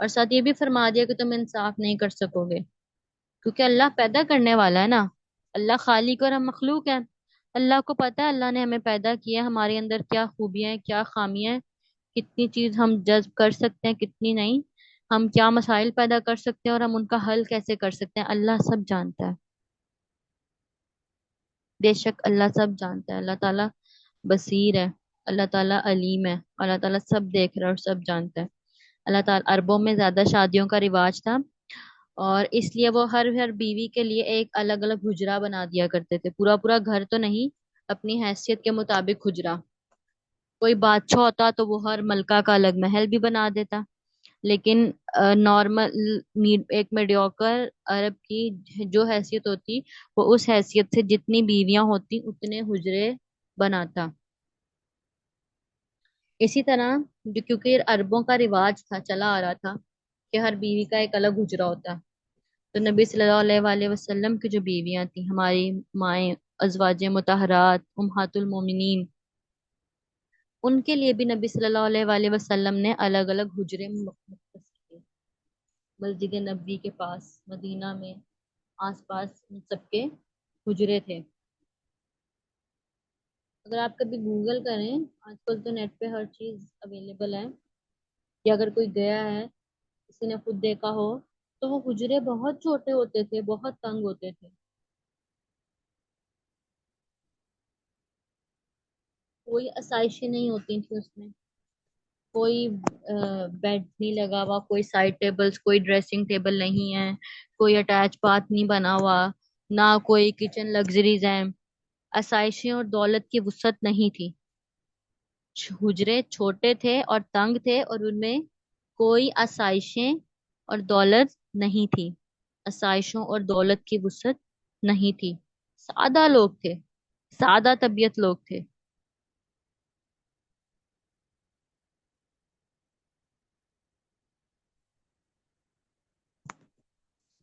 اور ساتھ یہ بھی فرما دیا کہ تم انصاف نہیں کر سکوگے، کیونکہ اللہ پیدا کرنے والا ہے نا، اللہ خالق اور ہم مخلوق ہیں۔ اللہ کو پتا ہے اللہ نے ہمیں پیدا کیا، ہمارے اندر کیا خوبیاں ہیں کیا خامیاں ہیں، کتنی چیز ہم جذب کر سکتے ہیں کتنی نہیں، ہم کیا مسائل پیدا کر سکتے ہیں اور ہم ان کا حل کیسے کر سکتے ہیں، اللہ سب جانتا ہے۔ بے شک اللہ سب جانتا ہے، اللہ تعالیٰ بصیر ہے، اللہ تعالیٰ علیم ہے، اللہ تعالیٰ سب دیکھ رہا ہے اور سب جانتا ہے۔ اللہ تعالیٰ عربوں میں زیادہ شادیوں کا رواج تھا، اور اس لیے وہ ہر ہر بیوی کے لیے ایک الگ الگ حجرہ بنا دیا کرتے تھے، پورا پورا گھر تو نہیں، اپنی حیثیت کے مطابق حجرہ۔ کوئی بادشاہ ہوتا تو وہ ہر ملکہ کا الگ محل بھی بنا دیتا، لیکن نارمل ایک میڈیوکر عرب کی جو حیثیت ہوتی وہ اس حیثیت سے جتنی بیویاں ہوتی اتنے حجرے بناتا۔ اسی طرح جو کیونکہ عربوں کا رواج تھا چلا آ رہا تھا کہ ہر بیوی کا ایک الگ حجرہ ہوتا، تو نبی صلی اللہ علیہ وآلہ وسلم کی جو بیویاں تھیں، ہماری مائیں ازواج مطہرات امہات المومنین، ان کے لیے بھی نبی صلی اللہ علیہ وآلہ وسلم نے الگ الگ حجرے مختص کیے، مسجد نبوی کے پاس مدینہ میں آس پاس ان سب کے حجرے تھے۔ اگر آپ کبھی گوگل کریں، آج کل تو نیٹ پہ ہر چیز اویلیبل ہے، یا اگر کوئی گیا ہے کسی نے خود دیکھا ہو، تو وہ حجرے بہت چھوٹے ہوتے تھے، بہت تنگ ہوتے تھے، کوئی آسائشیں نہیں ہوتی تھی اس میں، کوئی بیڈ نہیں لگا ہوا، کوئی سائڈ ٹیبلز، کوئی ڈریسنگ ٹیبل نہیں ہے، کوئی اٹیچ باتھ نہیں بنا ہوا، نہ کوئی کچن لگژریز ہیں، آسائشیں اور دولت کی وسعت نہیں تھی، حجرے چھوٹے تھے اور تنگ تھے، اور ان میں کوئی آسائشیں اور دولت نہیں تھی، آسائشوں اور دولت کی وسعت نہیں تھی، سادہ لوگ تھے، سادہ طبیعت لوگ تھے۔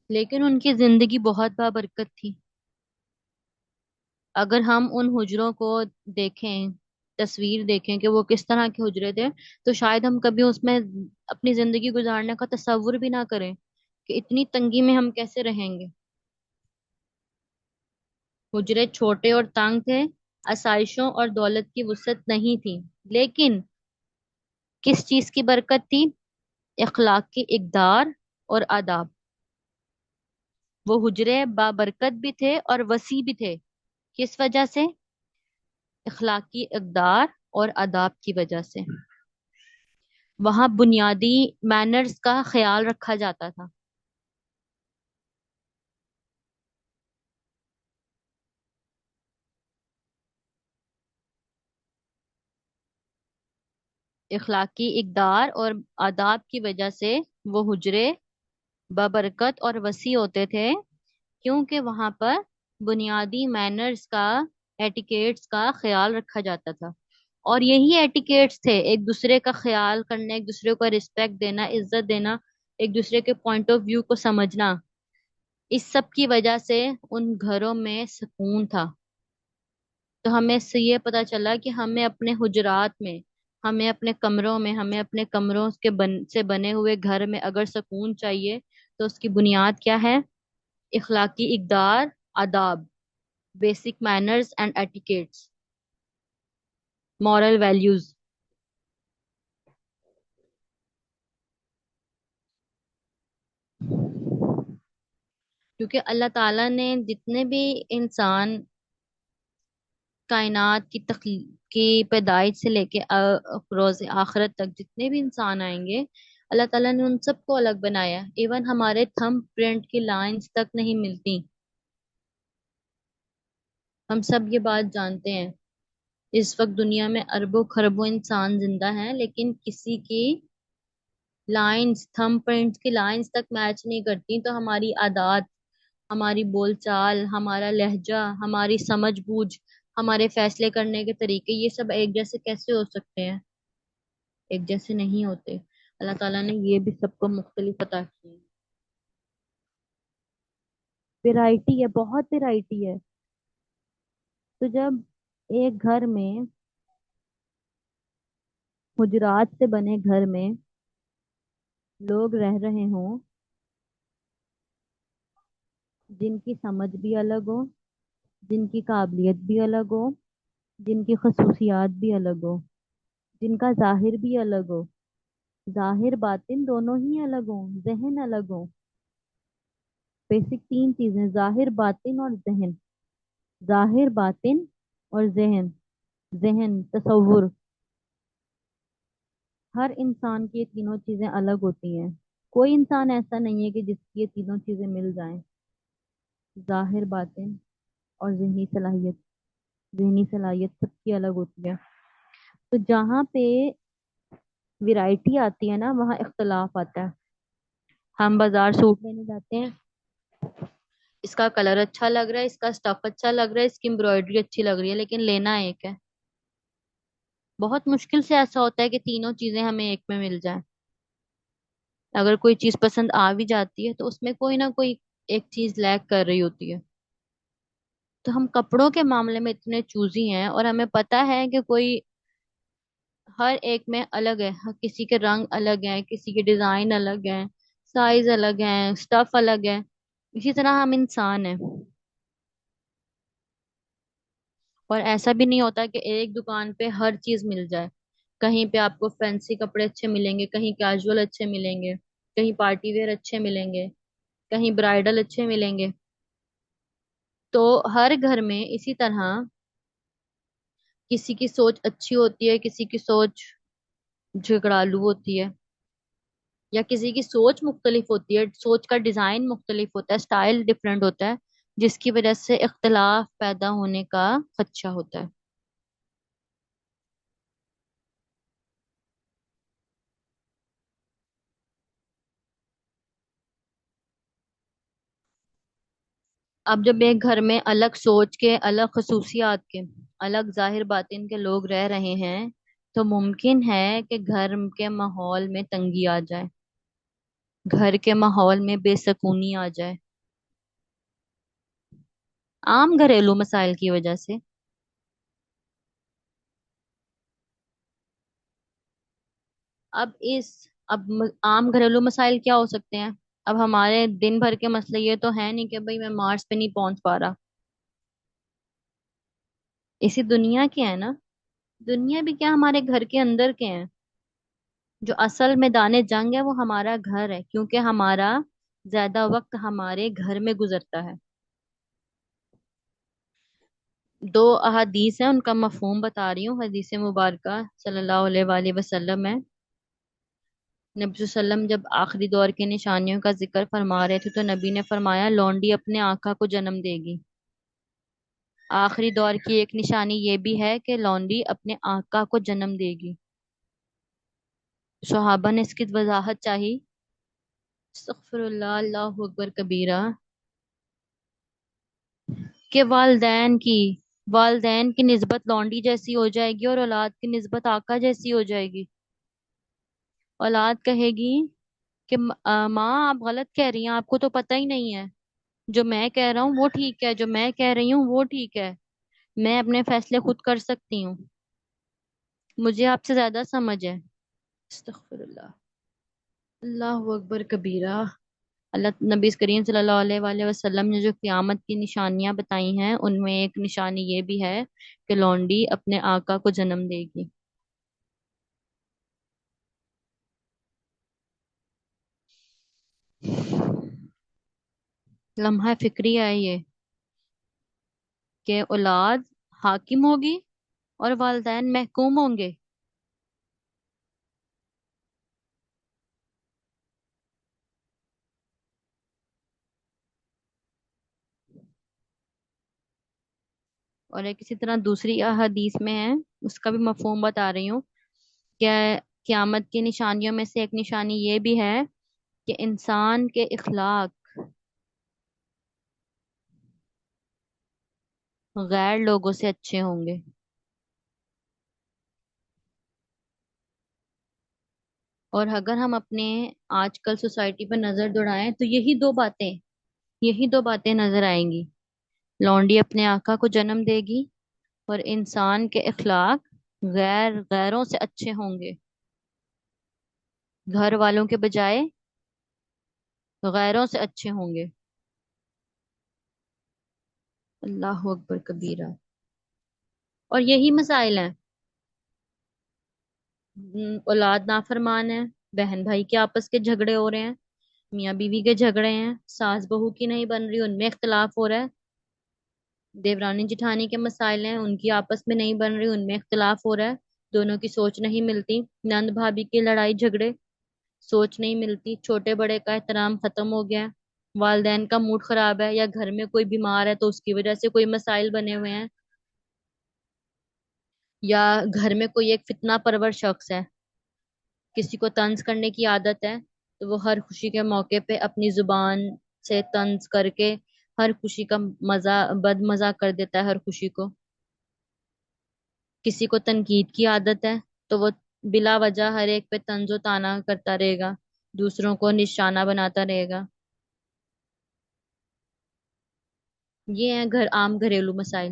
لیکن ان کی زندگی بہت بابرکت تھی۔ اگر ہم ان حجروں کو دیکھیں، تصویر دیکھیں کہ وہ کس طرح کے حجرے تھے، تو شاید ہم کبھی اس میں اپنی زندگی گزارنے کا تصور بھی نہ کریں کہ اتنی تنگی میں ہم کیسے رہیں گے۔ حجرے چھوٹے اور تنگ تھے، آسائشوں اور دولت کی وسعت نہیں تھی، لیکن کس چیز کی برکت تھی؟ اخلاق کی اقدار اور آداب۔ وہ حجرے بابرکت بھی تھے اور وسیع بھی تھے، کس وجہ سے؟ اخلاقی اقدار اور آداب کی وجہ سے۔ وہاں بنیادی مینرز کا خیال رکھا جاتا تھا۔ اخلاقی اقدار اور آداب کی وجہ سے وہ حجرے بابرکت اور وسیع ہوتے تھے، کیونکہ وہاں پر بنیادی مینرز کا، ایٹیکیٹس کا خیال رکھا جاتا تھا، اور یہی ایٹیکیٹس تھے ایک دوسرے کا خیال کرنا، ایک دوسرے کو رسپیکٹ دینا، عزت دینا، ایک دوسرے کے پوائنٹ آف ویو کو سمجھنا، اس سب کی وجہ سے ان گھروں میں سکون تھا۔ تو ہمیں اس سے یہ پتا چلا کہ ہمیں اپنے حجرات میں، ہمیں اپنے کمروں میں، ہمیں اپنے کمروں کے سے بنے ہوئے گھر میں اگر سکون چاہیے تو اس کی بنیاد کیا ہے؟ اخلاقی اقدار، آداب، basic manners and etiquettes, moral values. کیونکہ اللہ تعالیٰ نے جتنے بھی انسان کائنات کی پیدائش سے لے کے روز آخرت تک جتنے بھی انسان آئیں گے، اللہ تعالیٰ نے ان سب کو الگ بنایا، ایون ہمارے تھم پرنٹ کی لائنز تک نہیں ملتی، ہم سب یہ بات جانتے ہیں۔ اس وقت دنیا میں اربوں خربوں انسان زندہ ہیں، لیکن کسی کی لائنز، تھم پرنٹ کی لائنز تک میچ نہیں کرتی، تو ہماری عادات، ہماری بول چال، ہمارا لہجہ، ہماری سمجھ بوجھ، ہمارے فیصلے کرنے کے طریقے، یہ سب ایک جیسے کیسے ہو سکتے ہیں؟ ایک جیسے نہیں ہوتے۔ اللہ تعالیٰ نے یہ بھی سب کو مختلف عطا کی ہے، ویرائٹی ہے، بہت ویرائٹی ہے۔ تو جب ایک گھر میں، حجرات سے بنے گھر میں لوگ رہ رہے ہوں جن کی سمجھ بھی الگ ہو، جن کی قابلیت بھی الگ ہو، جن کی خصوصیات بھی الگ ہو، جن کا ظاہر بھی الگ ہو، ظاہر باطن دونوں ہی الگ ہوں، ذہن الگ ہو۔ بیسک تین چیزیں: ظاہر، باطن اور ذہن۔ ظاہر، باطن اور ذہن، ذہن تصور۔ ہر انسان کی یہ تینوں چیزیں الگ ہوتی ہیں، کوئی انسان ایسا نہیں ہے کہ جس کی یہ تینوں چیزیں مل جائیں: ظاہر، باطن اور ذہنی صلاحیت۔ ذہنی صلاحیت سب کی الگ ہوتی ہے۔ تو جہاں پہ ویرائٹی آتی ہے نا، وہاں اختلاف آتا ہے۔ ہم بازار سوٹ لینے جاتے ہیں، اس کا کلر اچھا لگ رہا ہے، اس کا اسٹف اچھا لگ رہا ہے، اس کی امبرائڈری اچھی لگ رہی ہے، لیکن لینا ایک ہے۔ بہت مشکل سے ایسا ہوتا ہے کہ تینوں چیزیں ہمیں ایک میں مل جائیں۔ اگر کوئی چیز پسند آ بھی جاتی ہے تو اس میں کوئی نہ کوئی ایک چیز لیک کر رہی ہوتی ہے۔ تو ہم کپڑوں کے معاملے میں اتنے چوزی ہیں، اور ہمیں پتا ہے کہ کوئی ہر ایک میں الگ ہے، کسی کے رنگ الگ ہیں، کسی کے ڈیزائن الگ ہیں، سائز الگ ہیں، اسٹف الگ ہے۔ اسی طرح ہم انسان ہیں، اور ایسا بھی نہیں ہوتا کہ ایک دکان پہ ہر چیز مل جائے۔ کہیں پہ آپ کو فینسی کپڑے اچھے ملیں گے، کہیں کیجول اچھے ملیں گے، کہیں پارٹی ویئر اچھے ملیں گے، کہیں برائڈل اچھے ملیں گے۔ تو ہر گھر میں اسی طرح کسی کی سوچ اچھی ہوتی ہے، کسی کی سوچ جھگڑالو ہوتی ہے، یا کسی کی سوچ مختلف ہوتی ہے، سوچ کا ڈیزائن مختلف ہوتا ہے، سٹائل ڈفرینٹ ہوتا ہے، جس کی وجہ سے اختلاف پیدا ہونے کا خدشہ ہوتا ہے۔ اب جب ایک گھر میں الگ سوچ کے، الگ خصوصیات کے، الگ ظاہر باطن کے لوگ رہ رہے ہیں، تو ممکن ہے کہ گھر کے ماحول میں تنگی آ جائے، گھر کے ماحول میں بے سکونی آ جائے، عام گھریلو مسائل کی وجہ سے۔ اب اس عام گھریلو مسائل کیا ہو سکتے ہیں؟ اب ہمارے دن بھر کے مسئلے یہ تو ہے نہیں کہ بھئی میں مارس پہ نہیں پہنچ پا رہا، اسی دنیا کے ہیں نا۔ دنیا بھی کیا، ہمارے گھر کے اندر کے ہیں۔ جو اصل میدان جنگ ہے وہ ہمارا گھر ہے، کیونکہ ہمارا زیادہ وقت ہمارے گھر میں گزرتا ہے۔ دو احادیث ہیں، ان کا مفہوم بتا رہی ہوں۔ حدیث مبارکہ صلی اللہ علیہ وآلہ وسلم ہے، نبی صلی اللہ علیہ وسلم جب آخری دور کی نشانیوں کا ذکر فرما رہے تھے تو نبی نے فرمایا لونڈی اپنے آقا کو جنم دے گی۔ آخری دور کی ایک نشانی یہ بھی ہے کہ لونڈی اپنے آقا کو جنم دے گی۔ صحابہ نے اس کی وضاحت چاہی، استغفر اللہ، اللہ اکبر کبیرہ، کہ والدین کی نسبت لونڈی جیسی ہو جائے گی اور اولاد کی نسبت آقا جیسی ہو جائے گی۔ اولاد کہے گی کہ ماں آپ غلط کہہ رہی ہیں، آپ کو تو پتہ ہی نہیں ہے، جو میں کہہ رہا ہوں وہ ٹھیک ہے، جو میں کہہ رہی ہوں وہ ٹھیک ہے، میں اپنے فیصلے خود کر سکتی ہوں، مجھے آپ سے زیادہ سمجھ ہے۔ استغفر اللہ، اللہ اکبر کبیرہ۔ اللہ نبی کریم صلی اللہ علیہ وآلہ وسلم نے جو قیامت کی نشانیاں بتائی ہیں ان میں ایک نشانی یہ بھی ہے کہ لونڈی اپنے آقا کو جنم دے گی۔ لمحہ فکری ہے یہ، کہ اولاد حاکم ہوگی اور والدین محکوم ہوں گے۔ اور ایک اسی طرح دوسری احادیث میں ہے، اس کا بھی مفہوم بتا رہی ہوں، کہ قیامت کی نشانیوں میں سے ایک نشانی یہ بھی ہے کہ انسان کے اخلاق غیر لوگوں سے اچھے ہوں گے۔ اور اگر ہم اپنے آج کل سوسائٹی پر نظر دوڑائیں تو یہی دو باتیں نظر آئیں گی: لونڈی اپنے آقا کو جنم دے گی، اور انسان کے اخلاق غیروں سے اچھے ہوں گے۔ گھر والوں کے بجائے غیروں سے اچھے ہوں گے. اللہ اکبر کبیرہ. اور یہی مسائل ہیں. اولاد نافرمان ہے، بہن بھائی کے آپس کے جھگڑے ہو رہے ہیں، میاں بیوی کے جھگڑے ہیں، ساس بہو کی نہیں بن رہی، ان میں اختلاف ہو رہا ہے. دیورانی جٹھانی کے مسائل ہیں، ان کی آپس میں نہیں بن رہی، ان میں اختلاف ہو رہا ہے. دونوں کی سوچ نہیں ملتی. نند بھابھی کی لڑائی جھگڑے، سوچ نہیں ملتی. چھوٹے بڑے کا احترام ختم ہو گیا ہے. والدین کا موڈ خراب ہے، یا گھر میں کوئی بیمار ہے تو اس کی وجہ سے کوئی مسائل بنے ہوئے ہیں، یا گھر میں کوئی ایک فتنہ پرور شخص ہے، کسی کو طنز کرنے کی عادت ہے، تو وہ ہر خوشی کے موقع پہ اپنی زبان سے طنز کر کے ہر خوشی کا مزہ بد مزہ کر دیتا ہے ہر خوشی کو. کسی کو تنقید کی عادت ہے تو وہ بلا وجہ ہر ایک پہ طنز و طعنہ کرتا رہے گا، دوسروں کو نشانہ بناتا رہے گا. یہ ہیں عام گھریلو مسائل.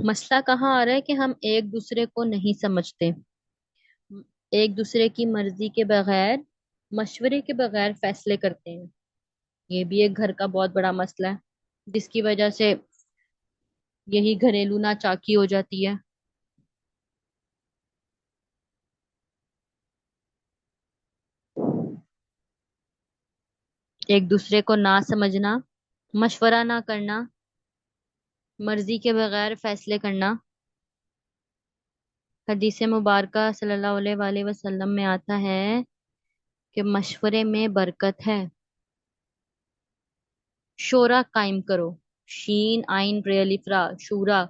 مسئلہ کہاں آ رہا ہے کہ ہم ایک دوسرے کو نہیں سمجھتے، ایک دوسرے کی مرضی کے بغیر، مشورے کے بغیر فیصلے کرتے ہیں. یہ بھی ایک گھر کا بہت بڑا مسئلہ ہے، جس کی وجہ سے یہی گھریلو ناچاکی ہو جاتی ہے. ایک دوسرے کو نہ سمجھنا، مشورہ نہ کرنا، مرضی کے بغیر فیصلے کرنا. حدیث مبارکہ صلی اللہ علیہ وآلہ وسلم میں آتا ہے کہ مشورے میں برکت ہے. شورا قائم کرو. شین آئین ری الف را شورا،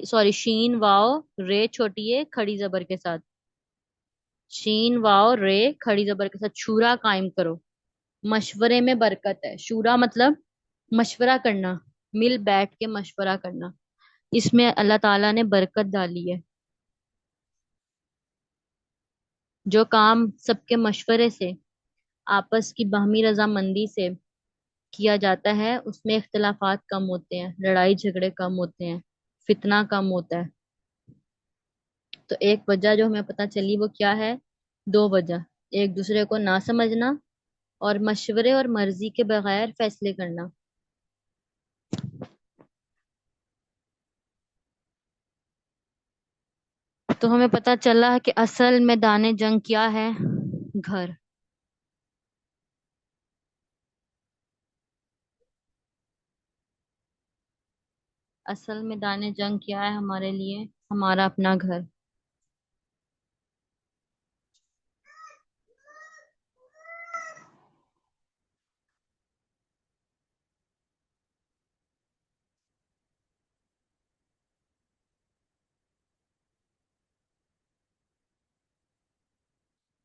سوری شین واو رے چھوٹی ہے کھڑی زبر کے ساتھ، شین واو رے کھڑی زبر کے ساتھ شورا قائم کرو. مشورے میں برکت ہے. شورا مطلب مشورہ کرنا، مل بیٹھ کے مشورہ کرنا، اس میں اللہ تعالیٰ نے برکت ڈالی ہے. جو کام سب کے مشورے سے، آپس کی باہمی رضامندی سے کیا جاتا ہے، اس میں اختلافات کم ہوتے ہیں، لڑائی جھگڑے کم ہوتے ہیں، فتنہ کم ہوتا ہے. تو ایک وجہ جو ہمیں پتہ چلی وہ کیا ہے؟ دو وجہ: ایک دوسرے کو نہ سمجھنا، اور مشورے اور مرضی کے بغیر فیصلے کرنا. تو ہمیں پتہ چلا کہ اصل میدان جنگ کیا ہے؟ گھر. اصل میدان جنگ کیا ہے ہمارے لیے؟ ہمارا اپنا گھر.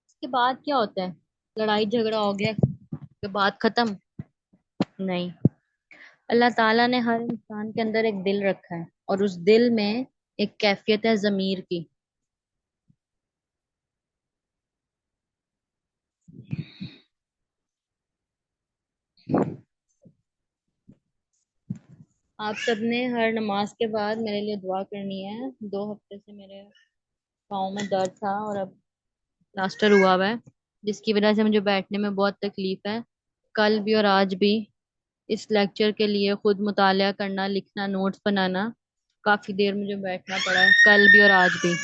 اس کے بعد کیا ہوتا ہے؟ لڑائی جھگڑا ہو گیا کے بعد ختم؟ نہیں. اللہ تعالیٰ نے ہر انسان کے اندر ایک دل رکھا ہے، اور اس دل میں ایک کیفیت ہے ضمیر کی. آپ سب نے ہر نماز کے بعد میرے لیے دعا کرنی ہے. 2 ہفتے سے میرے پاؤں میں درد تھا، اور اب پلاسٹر ہوا ہوا ہے، جس کی وجہ سے مجھے بیٹھنے میں بہت تکلیف ہے. کل بھی اور آج بھی اس لیکچر کے لیے خود مطالعہ کرنا، لکھنا، نوٹس بنانا، کافی دیر مجھے بیٹھنا پڑا ہے، کل بھی اور آج بھی.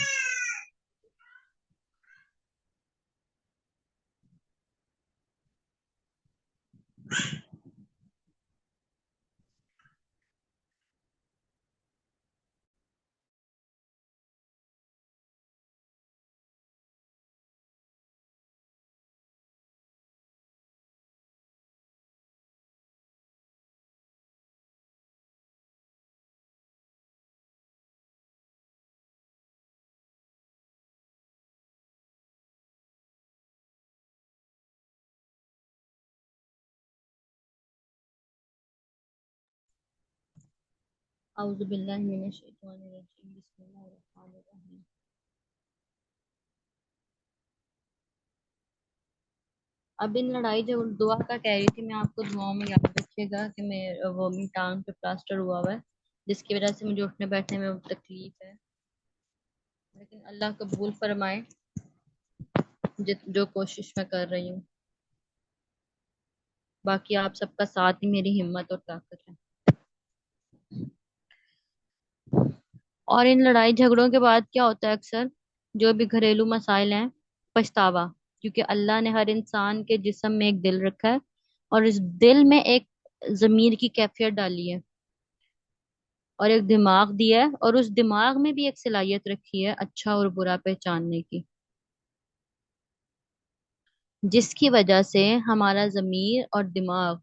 اعوذ باللہ من الشیطان الرجیم، بسم اللہ الرحمن الرحیم. اب ان لڑائی جو دعا کا کہہ رہی تھی، میں آپ کو دعاؤں میں یاد رکھیے. رکھیے گا کہ میں وہ میری ٹانگ پہ پلاسٹر ہوا ہوا ہے، جس کی وجہ سے مجھے اٹھنے بیٹھنے میں تکلیف ہے، لیکن اللہ قبول فرمائے جو کوشش میں کر رہی ہوں۔ باقی آپ سب کا ساتھ ہی میری ہمت اور طاقت ہے۔ اور ان لڑائی جھگڑوں کے بعد کیا ہوتا ہے اکثر؟ جو بھی گھریلو مسائل ہیں، پچھتاوا، کیونکہ اللہ نے ہر انسان کے جسم میں ایک دل رکھا ہے، اور اس دل میں ایک ضمیر کی کیفیت ڈالی ہے، اور ایک دماغ دیا ہے، اور اس دماغ میں بھی ایک صلاحیت رکھی ہے اچھا اور برا پہچاننے کی، جس کی وجہ سے ہمارا ضمیر اور دماغ،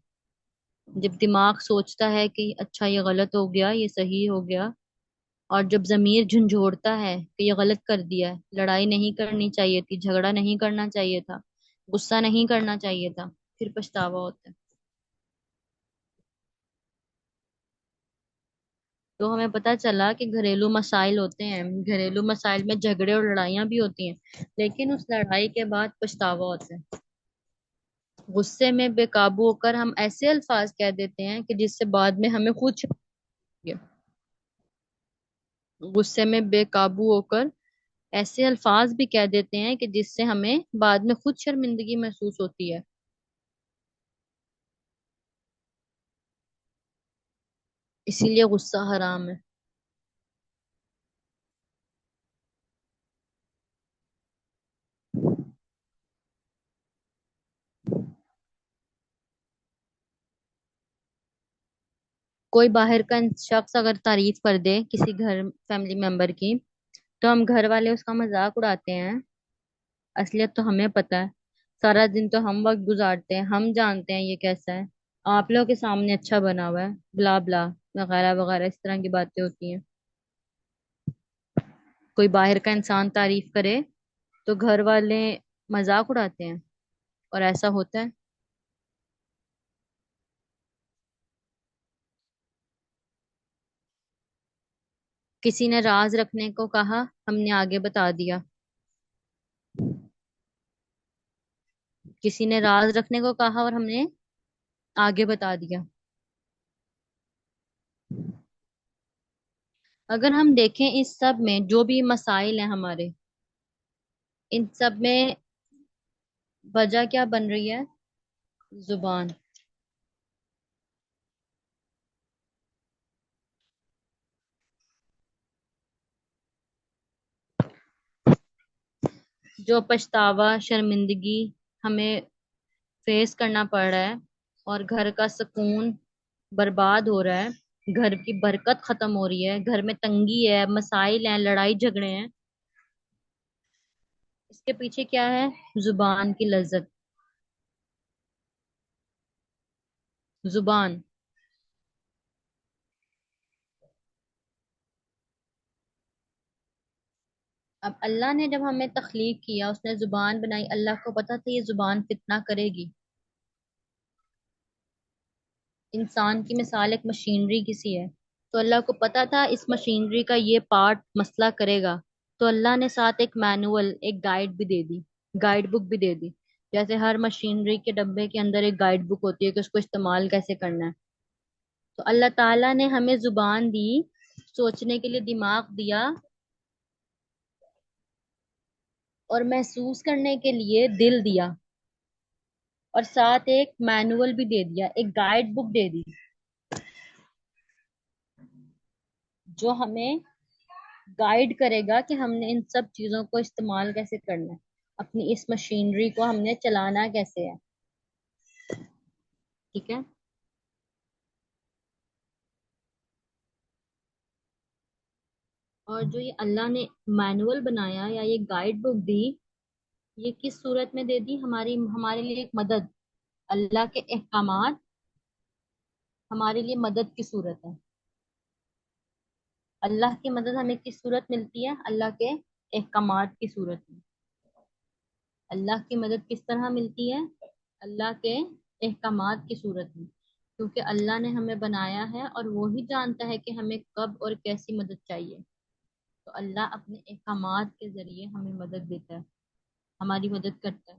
جب دماغ سوچتا ہے کہ اچھا یہ غلط ہو گیا، یہ صحیح ہو گیا، اور جب ضمیر جھنجھوڑتا ہے کہ یہ غلط کر دیا ہے، لڑائی نہیں کرنی چاہیے تھی، جھگڑا نہیں کرنا چاہیے تھا، غصہ نہیں کرنا چاہیے تھا، پھر پچھتاوا ہوتا ہے۔ تو ہمیں پتہ چلا کہ گھریلو مسائل ہوتے ہیں، گھریلو مسائل میں جھگڑے اور لڑائیاں بھی ہوتی ہیں، لیکن اس لڑائی کے بعد پچھتاوا ہوتا ہے۔ غصے میں بے قابو ہو کر ہم ایسے الفاظ کہہ دیتے ہیں کہ جس سے بعد میں ہمیں خود شرمندگی ہے۔ غصے میں بے قابو ہو کر ایسے الفاظ بھی کہہ دیتے ہیں کہ جس سے ہمیں بعد میں خود شرمندگی محسوس ہوتی ہے۔ اسی لیے غصہ حرام ہے۔ کوئی باہر کا شخص اگر تعریف کر دے کسی گھر فیملی ممبر کی، تو ہم گھر والے اس کا مذاق اڑاتے ہیں، اصلیت تو ہمیں پتہ ہے، سارا دن تو ہم وقت گزارتے ہیں، ہم جانتے ہیں یہ کیسا ہے، آپ لوگوں کے سامنے اچھا بنا ہوا ہے، بلا بلا وغیرہ وغیرہ، اس طرح کی باتیں ہوتی ہیں۔ کوئی باہر کا انسان تعریف کرے تو گھر والے مذاق اڑاتے ہیں، اور ایسا ہوتا ہے۔ کسی نے راز رکھنے کو کہا، ہم نے آگے بتا دیا، کسی نے راز رکھنے کو کہا اور ہم نے آگے بتا دیا۔ اگر ہم دیکھیں اس سب میں جو بھی مسائل ہیں ہمارے، ان سب میں وجہ کیا بن رہی ہے؟ زبان۔ جو پچھتاوا، شرمندگی ہمیں فیس کرنا پڑ رہا ہے، اور گھر کا سکون برباد ہو رہا ہے، گھر کی برکت ختم ہو رہی ہے، گھر میں تنگی ہے، مسائل ہیں، لڑائی جھگڑے ہیں، اس کے پیچھے کیا ہے؟ زبان کی لذت۔ زبان۔ اب اللہ نے جب ہمیں تخلیق کیا، اس نے زبان بنائی، اللہ کو پتا تھا یہ زبان فتنہ کرے گی۔ انسان کی مثال ایک مشینری کی سی ہے، تو اللہ کو پتا تھا اس مشینری کا یہ پارٹ مسئلہ کرے گا، تو اللہ نے ساتھ ایک مینول، ایک گائیڈ بھی دے دی، گائیڈ بک بھی دے دی، جیسے ہر مشینری کے ڈبے کے اندر ایک گائیڈ بک ہوتی ہے کہ اس کو استعمال کیسے کرنا ہے۔ تو اللہ تعالیٰ نے ہمیں زبان دی، سوچنے کے لیے دماغ دیا، اور محسوس کرنے کے لیے دل دیا، اور ساتھ ایک مینول بھی دے دیا، ایک گائیڈ بک دے دی، جو ہمیں گائیڈ کرے گا کہ ہم نے ان سب چیزوں کو استعمال کیسے کرنا ہے، اپنی اس مشینری کو ہم نے چلانا کیسے ہے۔ ٹھیک ہے؟ اور جو یہ اللہ نے مینول بنایا یا یہ گائیڈ بک دی، یہ کس صورت میں دے دی؟ ہمارے لیے ایک مدد، اللہ کے احکامات ہمارے لیے مدد کی صورت ہے۔ اللہ کی مدد ہمیں کس صورت ملتی ہے؟ اللہ کے احکامات کی صورت میں۔ اللہ کی مدد کس طرح ملتی ہے؟ اللہ کے احکامات کی صورت میں، کیونکہ اللہ نے ہمیں بنایا ہے، اور وہی جانتا ہے کہ ہمیں کب اور کیسی مدد چاہیے، تو اللہ اپنے احکامات کے ذریعے ہمیں مدد دیتا ہے، ہماری مدد کرتا ہے۔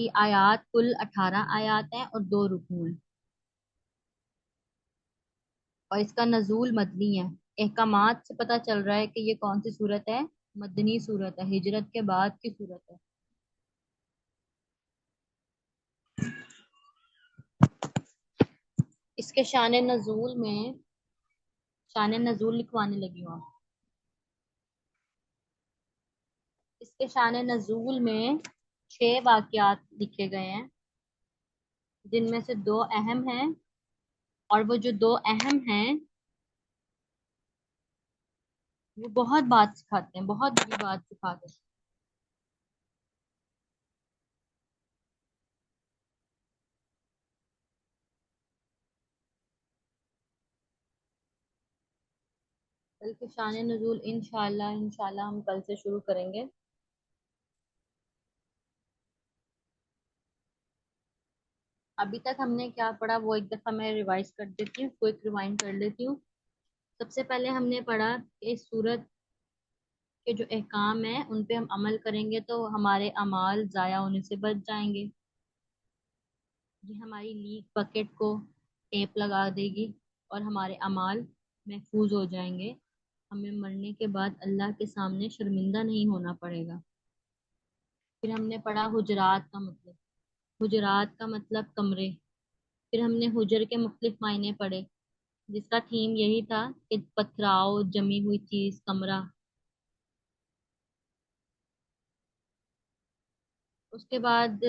کی آیات کل 18 آیات ہیں اور 2 رکوع ہیں، اور اس کا نزول مدنی ہے۔ احکامات سے پتہ چل رہا ہے کہ یہ کون سی صورت ہے، مدنی صورت ہے، ہجرت کے بعد کی صورت ہے۔ اس کے شان نزول لکھوانے لگی ہوں۔ اس کے شان نزول میں 6 واقعات لکھے گئے ہیں، جن میں سے 2 اہم ہیں، اور وہ جو 2 اہم ہیں وہ بہت بات سکھاتے ہیں، بہت بڑی بات سکھاتے ہیں۔ کل کے شان نزول انشاءاللہ ہم کل سے شروع کریں گے۔ ابھی تک ہم نے کیا پڑھا وہ ایک دفعہ میں ریوائز کر دیتی ہوں، کوئک ریوائنڈ کر لیتی ہوں۔ سب سے پہلے ہم نے پڑھا کہ اس صورت کے جو احکام ہیں ان پہ ہم عمل کریں گے تو ہمارے اعمال ضائع ہونے سے بچ جائیں گے۔ یہ ہماری لیک بکٹ کو ٹیپ لگا دے گی اور ہمارے اعمال محفوظ ہو جائیں گے۔ ہمیں مرنے کے بعد اللہ کے سامنے شرمندہ نہیں ہونا پڑے گا۔ پھر ہم نے پڑھا حجرات کا مطلب، حجرات کا مطلب کمرے۔ پھر ہم نے حجر کے مختلف معنی پڑھے، جس کا تھیم یہی تھا کہ پتھراؤ، جمی ہوئی چیز، کمرہ۔ اس کے بعد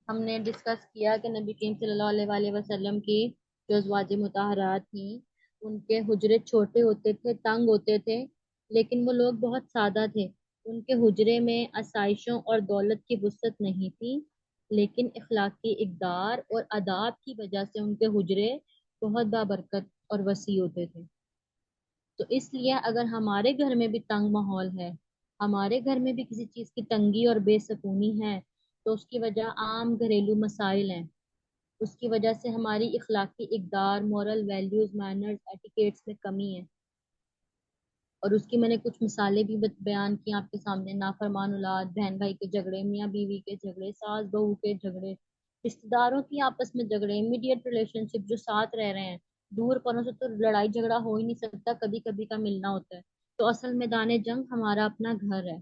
ہم نے ڈسکس کیا کہ نبی کریم صلی اللہ علیہ وآلہ وسلم کی جو ازواج مطہرات تھیں ان کے حجرے چھوٹے ہوتے تھے، تنگ ہوتے تھے، لیکن وہ لوگ بہت سادہ تھے۔ ان کے حجرے میں آسائشوں اور دولت کی وسعت نہیں تھی، لیکن اخلاقی اقدار اور آداب کی وجہ سے ان کے حجرے بہت بابرکت اور وسیع ہوتے تھے۔ تو اس لیے اگر ہمارے گھر میں بھی تنگ ماحول ہے، ہمارے گھر میں بھی کسی چیز کی تنگی اور بے سکونی ہے، تو اس کی وجہ عام گھریلو مسائل ہیں۔ اس کی وجہ سے ہماری اخلاقی اقدار، مورل ویلیوز، مینرز، ایٹیکیٹس میں کمی ہے۔ اور اس کی میں نے کچھ مثالیں بھی بیان کی آپ کے سامنے: نافرمان اولاد، بہن بھائی کے جھگڑے، میاں بیوی کے جھگڑے، ساس بہو کے جھگڑے، رشتہ داروں کی آپس میں جھگڑے، امیڈیٹ ریلیشن شپ جو ساتھ رہ رہے ہیں، دور پروں سے تو لڑائی جھگڑا ہو ہی نہیں سکتا، کبھی کبھی کا ملنا ہوتا ہے۔ تو اصل میدان جنگ ہمارا اپنا گھر ہے،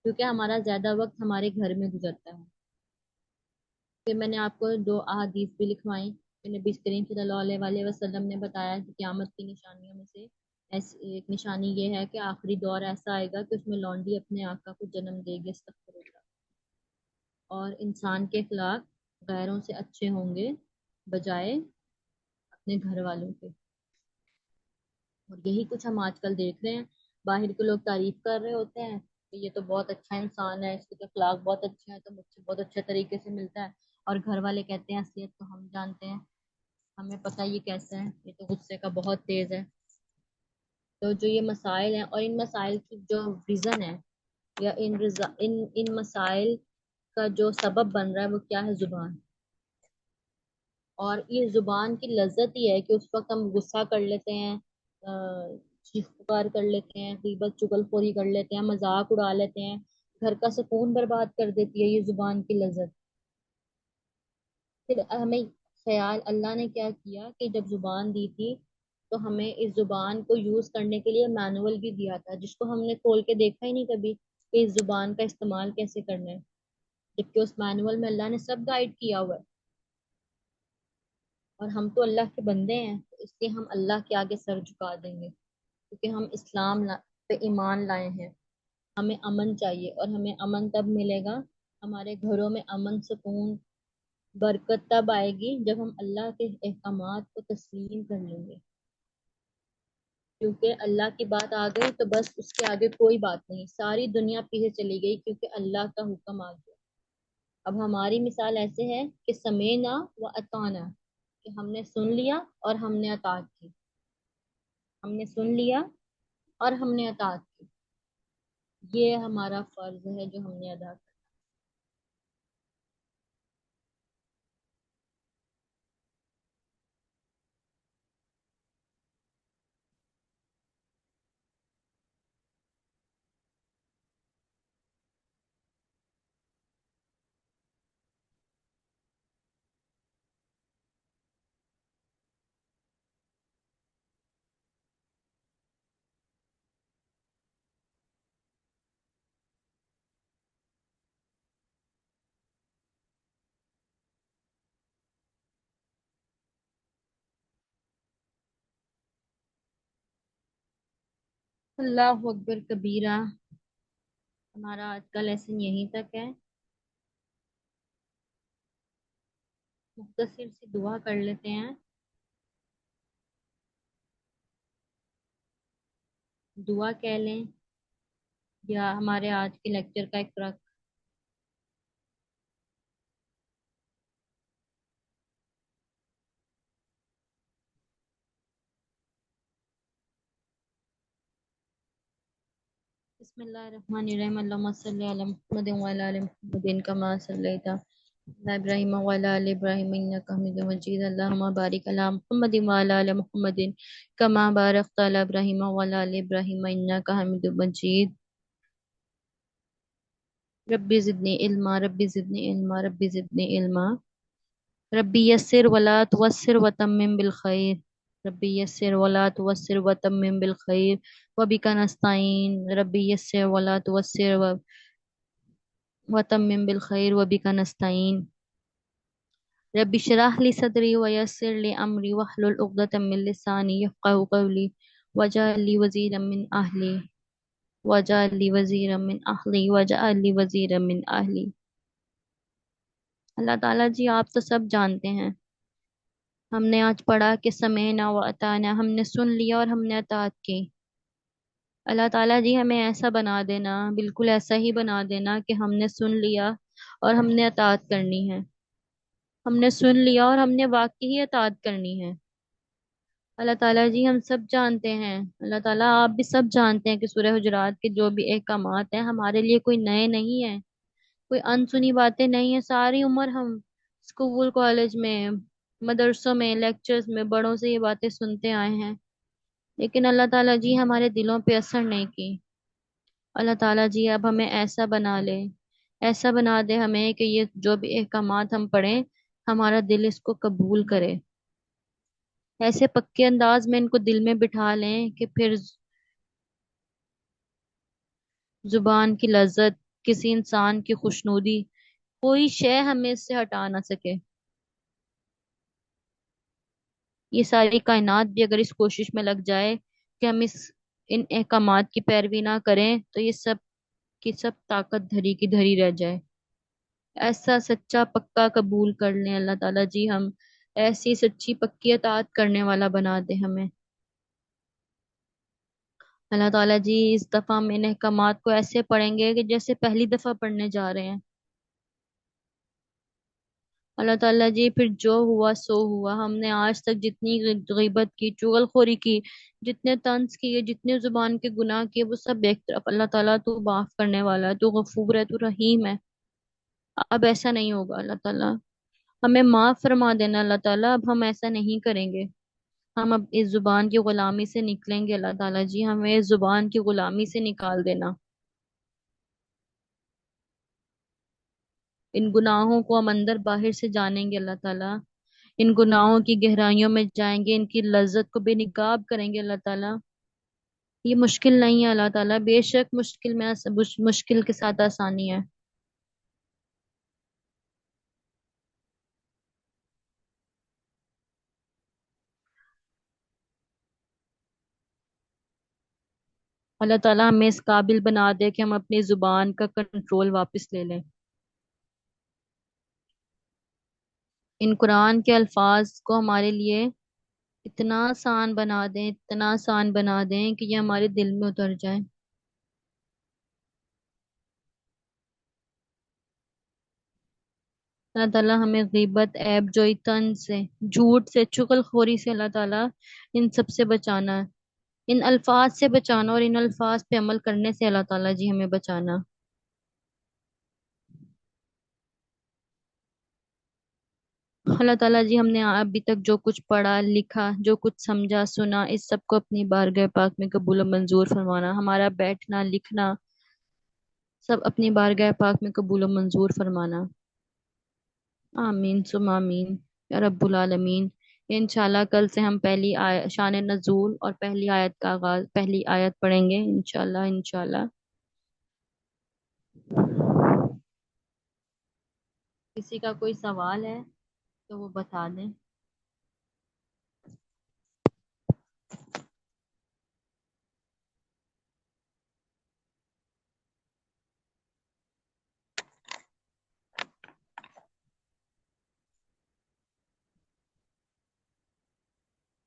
کیونکہ ہمارا زیادہ وقت ہمارے گھر میں گزرتا ہے۔ پھر میں نے آپ کو 2 احادیث بھی لکھوائیں کہ نبی کریم صلی اللہ علیہ وآلہ وسلم نے بتایا کہ قیامت کی نشانیوں میں سے ایک نشانی یہ ہے کہ آخری دور ایسا آئے گا کہ اس میں لونڈی اپنے آقا کو جنم دے گی، استغفر اللہ، اور انسان کے اخلاق غیروں سے اچھے ہوں گے بجائے اپنے گھر والوں کے۔ اور یہی کچھ ہم آج کل دیکھ رہے ہیں، باہر کے لوگ تعریف کر رہے ہوتے ہیں کہ یہ تو بہت اچھا انسان ہے، اس کے تو اخلاق بہت اچھے ہیں، تو مجھ سے بہت اچھے طریقے سے ملتا ہے، اور گھر والے کہتے ہیں اصلیت تو ہم جانتے ہیں، ہمیں پتہ یہ کیسا ہے، یہ تو غصے کا بہت تیز ہے۔ تو جو یہ مسائل ہیں اور ان مسائل کی جو ریزن ہے یا ان مسائل کا جو سبب بن رہا ہے وہ کیا ہے؟ زبان۔ اور یہ زبان کی لذت ہی ہے کہ اس وقت ہم غصہ کر لیتے ہیں، چیخ پکار کر لیتے ہیں، غیبت چغل خوری کر لیتے ہیں، مذاق اڑا لیتے ہیں، گھر کا سکون برباد کر دیتی ہے یہ زبان کی لذت۔ پھر ہمیں خیال اللہ نے کیا کیا کہ جب زبان دی تھی تو ہمیں اس زبان کو یوز کرنے کے لیے مینول بھی دیا تھا، جس کو ہم نے کھول کے دیکھا ہی نہیں کبھی کہ اس زبان کا استعمال کیسے کرنا ہے، جبکہ اس مینول میں اللہ نے سب گائیڈ کیا ہوا ہے۔ اور ہم تو اللہ کے بندے ہیں، تو اس لیے ہم اللہ کے آگے سر جھکا دیں گے، کیونکہ ہم اسلام پہ ایمان لائے ہیں۔ ہمیں امن چاہیے، اور ہمیں امن تب ملے گا، ہمارے گھروں میں امن، سکون، برکت تب آئے گی جب ہم اللہ کے احکامات کو تسلیم کر لیں گے۔ کیونکہ اللہ کی بات آ گئی تو بس اس کے آگے کوئی بات نہیں، ساری دنیا پیچھے چلی گئی کیونکہ اللہ کا حکم آ گیا۔ اب ہماری مثال ایسے ہے کہ سمینا و اطاعنا، کہ ہم نے سن لیا اور ہم نے اطاعت کی، ہم نے سن لیا اور ہم نے اطاعت کی، یہ ہمارا فرض ہے جو ہم نے ادا کیا۔ اللہ اکبر کبیرہ. ہمارا آج کا لیسن یہیں تک ہے. مختصر سی دعا کر لیتے ہیں. دعا کہہ لیں یا ہمارے آج کے لیکچر کا ایک رکھ. بسم اللہ الرحمن الرحیم. اللہم صلی علی محمد وعلی آل محمد کما صلیت علی ابراہیم وعلی آل ابراہیم انک حمید مجید. اللہم بارک علی محمد وعلی آل محمد کما بارکت علی ابراہیم وعلی آل ابراہیم انک حمید مجید. ربی زدنی علما ربی زدنی علما ربی زدنی علما. ربی یسر ولا تعسر وتمم بالخیر. ربی یسر ولا تعسر وتمم بالخیر وبک نستعین. ربی یسر ولا تعسر وتمم بالخیر وبک نستعین. ربی اشرح لی صدری ویسر لی امری واحلل عقدۃ من لسانی یفقهوا قولی واجعل لی وزیرا من اہلی واجعل لی وزیرا من اہلی واجعل لی وزیرا من اہلی. اللہ تعالیٰ جی آپ تو سب جانتے ہیں. ہم نے آج پڑھا کہ سمعنا و اطعنا، ہم نے سن لیا اور ہم نے اطاعت کی. اللہ تعالیٰ جی ہمیں ایسا بنا دینا، بالکل ایسا ہی بنا دینا کہ ہم نے سن لیا اور ہم نے اطاعت کرنی ہے. ہم نے سن لیا اور ہم نے واقعی ہی اطاعت کرنی ہے. اللہ تعالیٰ جی ہم سب جانتے ہیں، اللہ تعالیٰ آپ بھی سب جانتے ہیں کہ سورہ حجرات کے جو بھی احکامات ہیں ہمارے لیے کوئی نئے نہیں ہیں، کوئی انسنی باتیں نہیں ہیں. ساری عمر ہم اسکول کالج میں مدرسوں میں لیکچرز میں بڑوں سے یہ باتیں سنتے آئے ہیں، لیکن اللہ تعالیٰ جی ہمارے دلوں پہ اثر نہیں کی. اللہ تعالیٰ جی اب ہمیں ایسا بنا لے، ایسا بنا دے ہمیں کہ یہ جو بھی احکامات ہم پڑھیں ہمارا دل اس کو قبول کرے. ایسے پکے انداز میں ان کو دل میں بٹھا لیں کہ پھر زبان کی لذت، کسی انسان کی خوشنودی، کوئی شے ہمیں اس سے ہٹا نہ سکے. یہ ساری کائنات بھی اگر اس کوشش میں لگ جائے کہ ہم ان احکامات کی پیروی نہ کریں تو یہ سب کی سب طاقت دھری کی دھری رہ جائے. ایسا سچا پکا قبول کر لیں اللہ تعالیٰ جی، ہم ایسی سچی پکی اطاعت کرنے والا بنا دے ہمیں. اللہ تعالیٰ جی اس دفعہ ہم ان احکامات کو ایسے پڑھیں گے کہ جیسے پہلی دفعہ پڑھنے جا رہے ہیں. اللہ تعالیٰ جی پھر جو ہوا سو ہوا. ہم نے آج تک جتنی غیبت کی، چغل خوری کی، جتنے طنز کیے، جتنے زبان کے گناہ کیے، وہ سب ایک طرف. اللہ تعالیٰ تو معاف کرنے والا ہے، تو غفور ہے، تو رحیم ہے. اب ایسا نہیں ہوگا اللہ تعالیٰ، ہمیں معاف فرما دینا اللہ تعالیٰ. اب ہم ایسا نہیں کریں گے. ہم اب اس زبان کی غلامی سے نکلیں گے اللہ تعالیٰ جی، ہمیں اس زبان کی غلامی سے نکال دینا. ان گناہوں کو ہم اندر باہر سے جانیں گے اللہ تعالیٰ. ان گناہوں کی گہرائیوں میں جائیں گے، ان کی لذت کو بے نقاب کریں گے اللہ تعالیٰ. یہ مشکل نہیں ہے اللہ تعالیٰ، بے شک مشکل میں مشکل کے ساتھ آسانی ہے. اللہ تعالیٰ ہمیں اس قابل بنا دے کہ ہم اپنی زبان کا کنٹرول واپس لے لیں. ان قرآن کے الفاظ کو ہمارے لیے اتنا آسان بنا دیں، اتنا آسان بنا دیں کہ یہ ہمارے دل میں اتر جائیں. اللہ تعالیٰ ہمیں غیبت، عیب جوئی، طنز سے، جھوٹ سے، چغل خوری سے اللہ تعالیٰ ان سب سے بچانا ہے. ان الفاظ سے بچانا اور ان الفاظ پہ عمل کرنے سے اللہ تعالیٰ جی ہمیں بچانا. اللہ تعالیٰ جی ہم نے ابھی تک جو کچھ پڑھا لکھا، جو کچھ سمجھا سنا، اس سب کو اپنی بارگاہ پاک میں قبول و منظور فرمانا. ہمارا بیٹھنا لکھنا سب اپنی بارگاہ پاک میں قبول و منظور فرمانا. آمین ثم آمین یا رب العالمین. انشاءاللہ کل سے ہم پہلی شان نزول اور پہلی آیت کا آغاز، پہلی آیت پڑھیں گے انشاءاللہ. انشاءاللہ کسی کا کوئی سوال ہے تو وہ بتا دیں.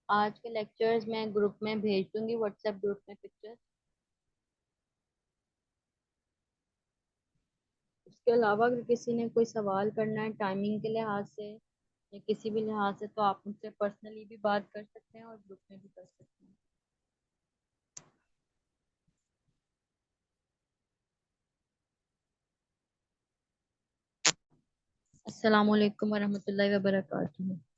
آج کے لیکچرز میں گروپ میں بھیج دوں گی، واٹس ایپ گروپ میں پکچر. اس کے علاوہ اگر کسی نے کوئی سوال کرنا ہے ٹائمنگ کے لحاظ سے یا کسی بھی لحاظ سے، تو آپ مجھ سے پرسنلی بھی بات کر سکتے ہیں اور گروپ میں بھی کر سکتے ہیں. السلام علیکم ورحمۃ اللہ وبرکاتہ.